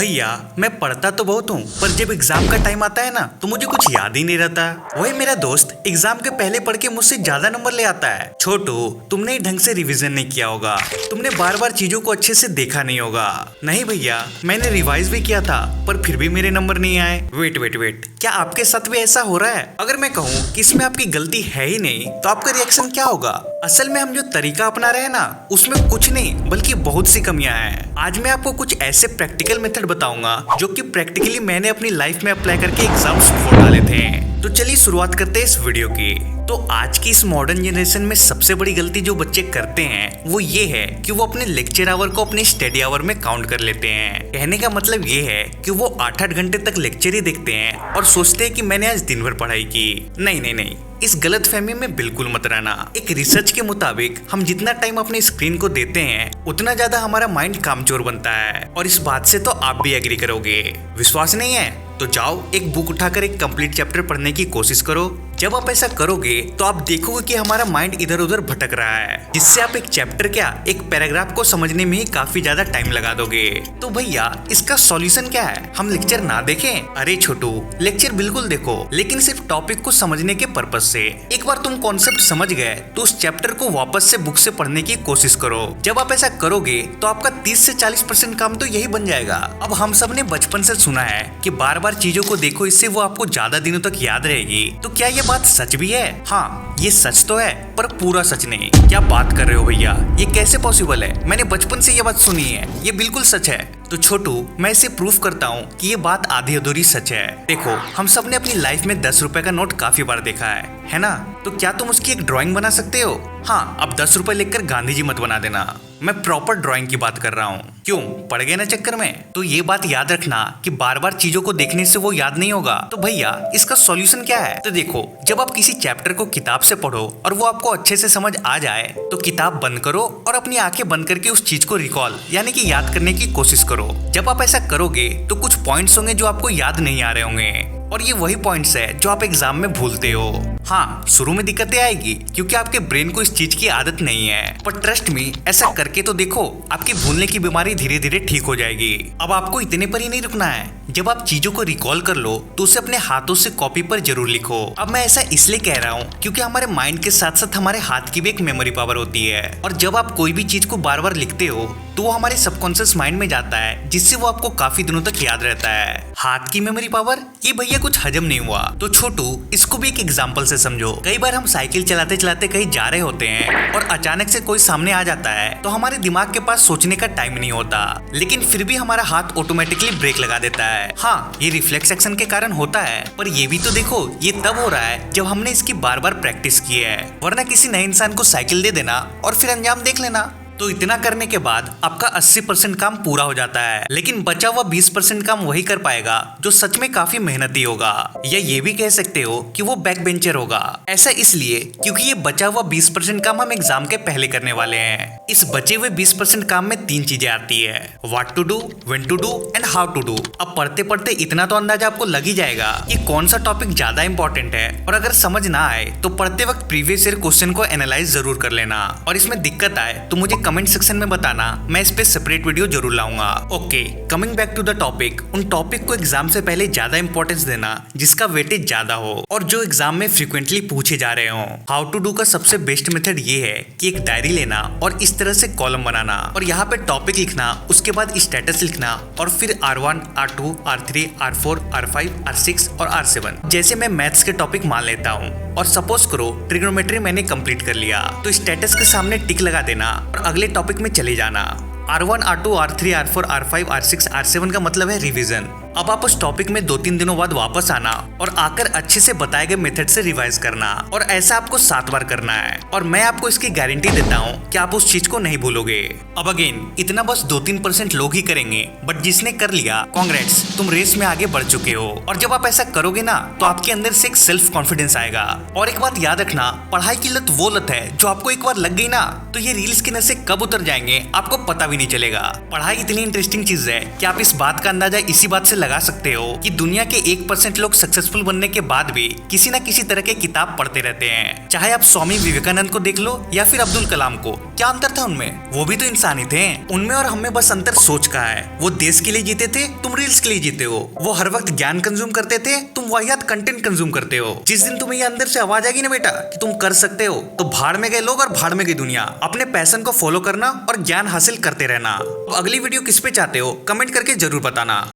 भैया मैं पढ़ता तो बहुत हूँ, पर जब एग्जाम का टाइम आता है ना तो मुझे कुछ याद ही नहीं रहता। वही मेरा दोस्त एग्जाम के पहले पढ़ के मुझसे ज्यादा नंबर ले आता है। छोटू, तुमने ढंग से रिवीजन नहीं किया होगा, तुमने बार बार चीजों को अच्छे से देखा नहीं होगा। नहीं भैया, मैंने रिवाइज भी किया था पर फिर भी मेरे नंबर नहीं आए। वेट वेट वेट, क्या आपके साथ भी ऐसा हो रहा है? अगर मैं कहूँ कि इसमें आपकी गलती है ही नहीं तो आपका रिएक्शन क्या होगा? असल में हम जो तरीका अपना रहे हैं ना, उसमें कुछ नहीं बल्कि बहुत सी कमियां हैं। आज मैं आपको कुछ ऐसे प्रैक्टिकल मेथड बताऊंगा जो कि प्रैक्टिकली मैंने अपनी लाइफ में अप्लाई करके एग्जाम्स फोड़ डाले थे। तो चलिए शुरुआत करते हैं इस वीडियो की। तो आज की इस मॉडर्न जनरेशन में सबसे बड़ी गलती जो बच्चे करते हैं वो ये है कि वो अपने लेक्चर आवर को अपने स्टडी आवर में काउंट कर लेते हैं। कहने का मतलब ये है कि वो 8-8 घंटे तक लेक्चर ही देखते हैं और सोचते हैं कि मैंने आज दिन भर पढ़ाई की। नहीं नहीं नहीं, इस गलत फहमी में बिल्कुल मत रहना। एक रिसर्च के मुताबिक हम जितना टाइम अपने स्क्रीन को देते हैं उतना ज्यादा हमारा माइंड कामचोर बनता है, और इस बात से तो आप भी एग्री करोगे। विश्वास नहीं है तो जाओ एक बुक उठाकर एक कंप्लीट चैप्टर पढ़ने की कोशिश करो। जब आप ऐसा करोगे तो आप देखोगे कि हमारा माइंड इधर उधर भटक रहा है, जिससे आप एक चैप्टर क्या एक पैराग्राफ को समझने में ही काफी ज्यादा टाइम लगा दोगे। तो भैया इसका सॉल्यूशन क्या है? हम लेक्चर ना देखें? अरे छोटू, लेक्चर बिल्कुल देखो, लेकिन सिर्फ टॉपिक को समझने के पर्पज से। एक बार तुम कॉन्सेप्ट समझ गए तो उस चैप्टर को वापस से बुक से पढ़ने की कोशिश करो। जब आप ऐसा करोगे तो आपका 30 से 40% काम तो यही बन जाएगा। अब हम सब ने बचपन से सुना है कि बार बार चीजों को देखो, इससे वो आपको ज्यादा दिनों तक याद रहेगी। तो क्या ये बात सच भी है? हाँ, ये सच तो है पर पूरा सच नहीं। क्या बात कर रहे हो भैया, ये कैसे पॉसिबल है? मैंने बचपन से ये बात सुनी है, ये बिल्कुल सच है। तो छोटू, मैं इसे प्रूफ करता हूँ कि ये बात आधी अधूरी सच है। देखो, हम सब ने अपनी लाइफ में 10 रुपए का नोट काफी बार देखा है ना? तो क्या तुम उसकी एक ड्राइंग बना सकते हो? हाँ, अब 10 रुपए लिखकर गांधी जी मत बना देना, मैं प्रॉपर ड्राइंग की बात कर रहा हूँ। क्यों, पड़ गए ना चक्कर में? तो ये बात याद रखना कि बार बार चीजों को देखने से वो याद नहीं होगा। तो भैया इसका सॉल्यूशन क्या है? तो देखो, जब आप किसी चैप्टर को किताब से पढ़ो और वो आपको अच्छे से समझ आ जाए तो किताब बंद करो और अपनी आंखें बंद करके उस चीज को रिकॉल यानी कि याद करने की कोशिश करो। जब आप ऐसा करोगे तो कुछ पॉइंट्स होंगे जो आपको याद नहीं आ रहे होंगे, और ये वही पॉइंट्स है जो आप एग्जाम में भूलते हो। हाँ, शुरू में दिक्कतें आएगी क्योंकि आपके ब्रेन को इस चीज की आदत नहीं है, पर ट्रस्ट मी, ऐसा करके तो देखो, आपकी भूलने की बीमारी धीरे धीरे ठीक हो जाएगी। अब आपको इतने पर ही नहीं रुकना है। जब आप चीजों को रिकॉल कर लो तो उसे अपने हाथों से कॉपी पर जरूर लिखो। अब मैं ऐसा इसलिए कह रहा हूँ क्योंकि हमारे माइंड के साथ साथ हमारे हाथ की भी एक मेमोरी पावर होती है, और जब आप कोई भी चीज को बार बार लिखते हो तो वो हमारे सबकॉन्शियस माइंड में जाता है, जिससे वो आपको काफी दिनों तक याद रहता है। हाथ की मेमोरी पावर, ये भैया कुछ हजम नहीं हुआ। तो छोटू, इसको भी एक एग्जांपल से समझो। कई बार हम साइकिल चलाते चलाते कहीं जा रहे होते हैं और अचानक से कोई सामने आ जाता है तो हमारे दिमाग के पास सोचने का टाइम नहीं होता, लेकिन फिर भी हमारा हाथ ऑटोमेटिकली ब्रेक लगा देता है। हाँ, ये रिफ्लेक्स एक्शन के कारण होता है, पर ये भी तो देखो, ये तब हो रहा है जब हमने इसकी बार बार प्रैक्टिस की है, वरना किसी नए इंसान को साइकिल दे देना और फिर अंजाम देख लेना। तो इतना करने के बाद आपका 80% काम पूरा हो जाता है, लेकिन बचा हुआ 20% काम वही कर पाएगा जो सच में काफी मेहनती होगा, या ये भी कह सकते हो कि वो बैक बेंचर होगा। ऐसा इसलिए क्योंकि ये बचा हुआ 20% काम हम एग्जाम के पहले करने वाले हैं। इस बचे हुए 20% काम में 3 चीजें आती है: what to do, when to do and how to do. अब पढ़ते पढ़ते इतना तो अंदाजा आपको लग ही जाएगा कि कौन सा टॉपिक ज्यादा इंपॉर्टेंट है, और अगर समझ ना आए तो पढ़ते वक्त प्रीवियस ईयर क्वेश्चन को एनालाइज जरूर कर लेना, और इसमें दिक्कत आए तो मुझे कमेंट सेक्शन में बताना, मैं इस पे सेपरेट वीडियो जरूर लाऊंगा। Okay, coming back to the topic. उन टॉपिक को एग्जाम से पहले ज्यादा इंपॉर्टेंस देना जिसका वेटेज ज्यादा हो और जो एग्जाम में फ्रीक्वेंटली पूछे जा रहे हो। हाउ टू डू का सबसे बेस्ट मेथड ये है कि एक डायरी लेना और इस तरह से कॉलम बनाना, और यहाँ पे टॉपिक लिखना, उसके बाद स्टेटस लिखना, और फिर R1, R2, R3, R4, R5, R6 और R7। जैसे मैं मैथ्स के टॉपिक मान लेता हूँ और सपोज करो ट्रिग्नोमेट्री मैंने कंप्लीट कर लिया, तो स्टेटस के सामने टिक लगा देना और अगले टॉपिक में चले जाना। R1, R2, R3, R4, R5, R6, R7 का मतलब है रिवीजन। अब आप उस टॉपिक में 2-3 दिनों बाद वापस आना और आकर अच्छे से बताए गए मेथड से रिवाइज करना, और ऐसा आपको 7 बार करना है, और मैं आपको इसकी गारंटी देता हूँ कि आप उस चीज को नहीं भूलोगे। अब अगेन, इतना बस 2-3% लोग ही करेंगे, बट जिसने कर लिया, कांग्रेट्स, तुम रेस में आगे बढ़ चुके हो। और जब आप ऐसा करोगे ना तो आपके अंदर से एक सेल्फ कॉन्फिडेंस आएगा। और एक बात याद रखना, पढ़ाई की लत वो लत है जो आपको एक बार लग गई ना तो ये रील्स के नशे कब उतर जाएंगे आपको पता भी नहीं चलेगा। पढ़ाई इतनी इंटरेस्टिंग चीज है कि आप इस बात का अंदाजा इसी बात से लगा सकते हो कि दुनिया के 1% लोग सक्सेसफुल बनने के बाद भी किसी न किसी तरह के किताब पढ़ते रहते हैं। चाहे आप स्वामी विवेकानंद को देख लो या फिर अब्दुल कलाम को, क्या अंतर था उनमें? वो भी तो इंसान ही थे। उनमें और हमें बस अंतर सोच का है। वो देश के लिए जीते थे, तुम रील्स के लिए जीते हो। वो हर वक्त ज्ञान कंज्यूम करते थे, तुम वाहियात कंटेंट कंज्यूम करते हो। जिस दिन तुम्हें ये अंदर से आवाज आएगी ना बेटा कि तुम कर सकते हो, तो भाड़ में गए लोग और भाड़ में गई दुनिया। अपने पैशन को फॉलो करना और ज्ञान हासिल करते रहना। अब अगली वीडियो किस पे चाहते हो कमेंट करके जरूर बताना।